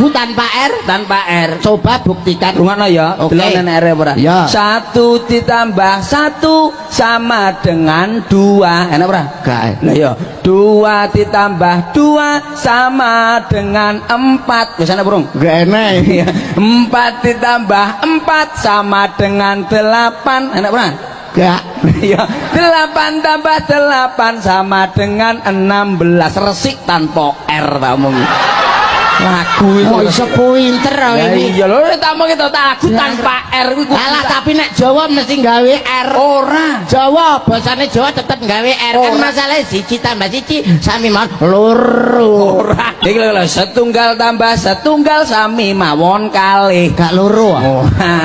lagu tanpa R. Tanpa R. Coba buktikan. Rungokno ya. Oke. Delok R ora? Ya. 1 ditambah 1 sama dengan 2. Enak ora? Gak. Lah ya. 2 ditambah 2 sama dengan 4. Wis ana burung? Gak enak. 4 ditambah 4 sama dengan 8. Enak ora? Gak. Ya, 8 tambah 8 sama dengan 16. Resik tanpa R tamu. Lagu itu. Oh, iso pinter Ya ini. iya lho, tamu kita lagu tanpa R iku. Alah tapi nek Jawa mesti gawe R. Ora. Jawa bahasane Jawa tetep gawe R. Kan Ora. masalah siji tambah siji sami mawon loro. Ora. Iki lho setunggal tambah setunggal sami mawon kalih. Gak loro ah. Ora.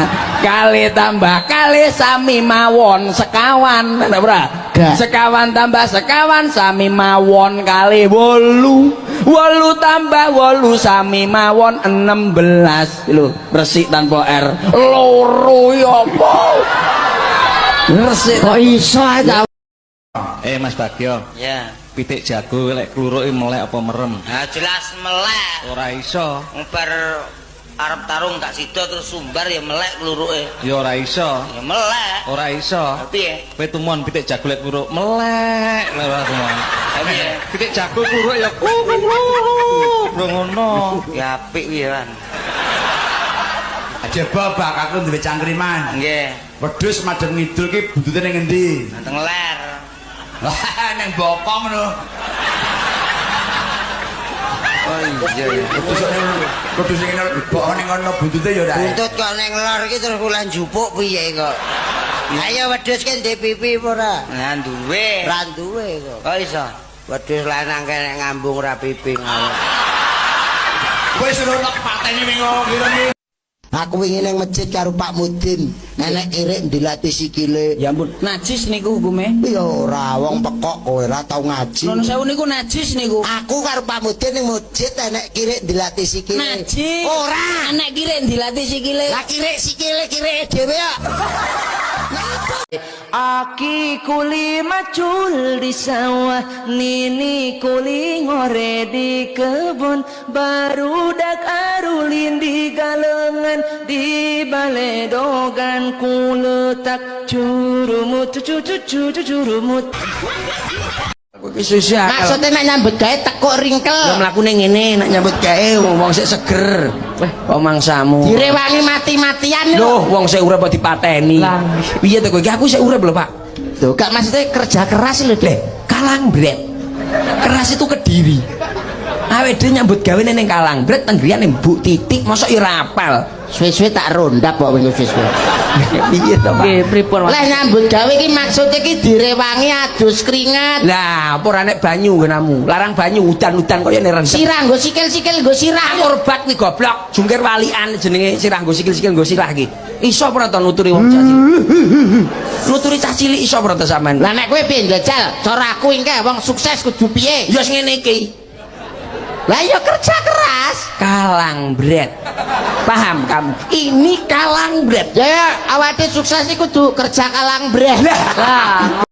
Kali tambah kali sami mawon sekawan. Enak ora? Gak. Sekawan tambah sekawan sami mawon kali 8. 8 tambah 8 sami mawon 16. Lho, resik tanpa R. Loro ya apa? Resik. Kok iso ta? Mas Bagio, Ya. pitik jago lek kluruke melek apa merem? Nah jelas melek. Ora iso. Bar arep tarung tak sida terus sumbar ya melek kluruke. Ya ora iso. Ya melek. Ora iso. Tapi ya. Kowe tumon pitik jago lek kluruk melek lewat tumon. Tapi ya. Pitik jago kluruk ya ngono. Ya apik kuwi kan. Aja babak aku duwe cangkriman. Nggih. Wedhus madhep ngidul ki butute ning endi? Teng ler. Lah ning bokong ngono. Oh iya ya. Wedhus ning bokong ning ngono buntute ya ora. Buntut kok ning lor iki terus kula njupuk piye kok. Ayo wedhus ki ndek pipi apa ora? Lah duwe. Ra duwe kok. Kok iso? Wedhus lanang kene ngambung ra pipi ngono. Kowe suruh tak pateni wingo kira-kira. Aku wingi ning masjid karo Pak Mudin, nenek irik dilatih sikile. Ya ampun, najis niku hukume. Ya ora wong pekok kowe ora tau ngaji. Nun sewu niku najis niku. Aku karo Pak Mudin ning masjid nenek kirik dilatih sikile. Najis. Ora. Anak kirek dilatih sikile. Lah kirik sikile kirike dhewe ya. Aki kuli macul di sawah, nini kuli ngore di kebun, barudak arulin di galengan, di baledogan ku letak curumut curumut. Maksudnya nak nyambut gawe tekuk ringkel. Ya mlakune ngene nek nyambut gawe wong sik seger. Weh, pemangsamu. Direwangi mati-matian Loh, wong sik urip kok dipateni. Piye to kowe iki? Aku sik urip lho, Pak. Tuh, gak maksudnya kerja keras lho, Dek. Kalangbret. Keras itu Kediri. Awake dhewe nyambut gawe ning Kalangbret tenggrian ning Bu Titik mosok ya ora apal. Suwe-suwe tak rondap kok wingi suwe-suwe. Piye to, Pak? Nggih, pripun Mas? Lah nyambut gawe iki maksudnya iki direwangi adus keringat. Lah, apa ora nek banyu genamu? Larang banyu udan-udan kaya rendem. Sirah nggo sikil-sikil nggo sirah. Korbat kuwi goblok. Jungkir walian jenenge sirah nggo sikil-sikil nggo sirah iki. Iso apa ora to nuturi wong cah cilik? Nuturi cah cilik iso apa ora to sampean? Lah nek kowe piye njajal? Cara aku engke wong sukses kudu piye? Ya ngene iki. Lah ya kerja keras. Kalangbret. Paham kamu? Ini Kalangbret. Ya awake sukses iki kudu kerja kalang breh. Lah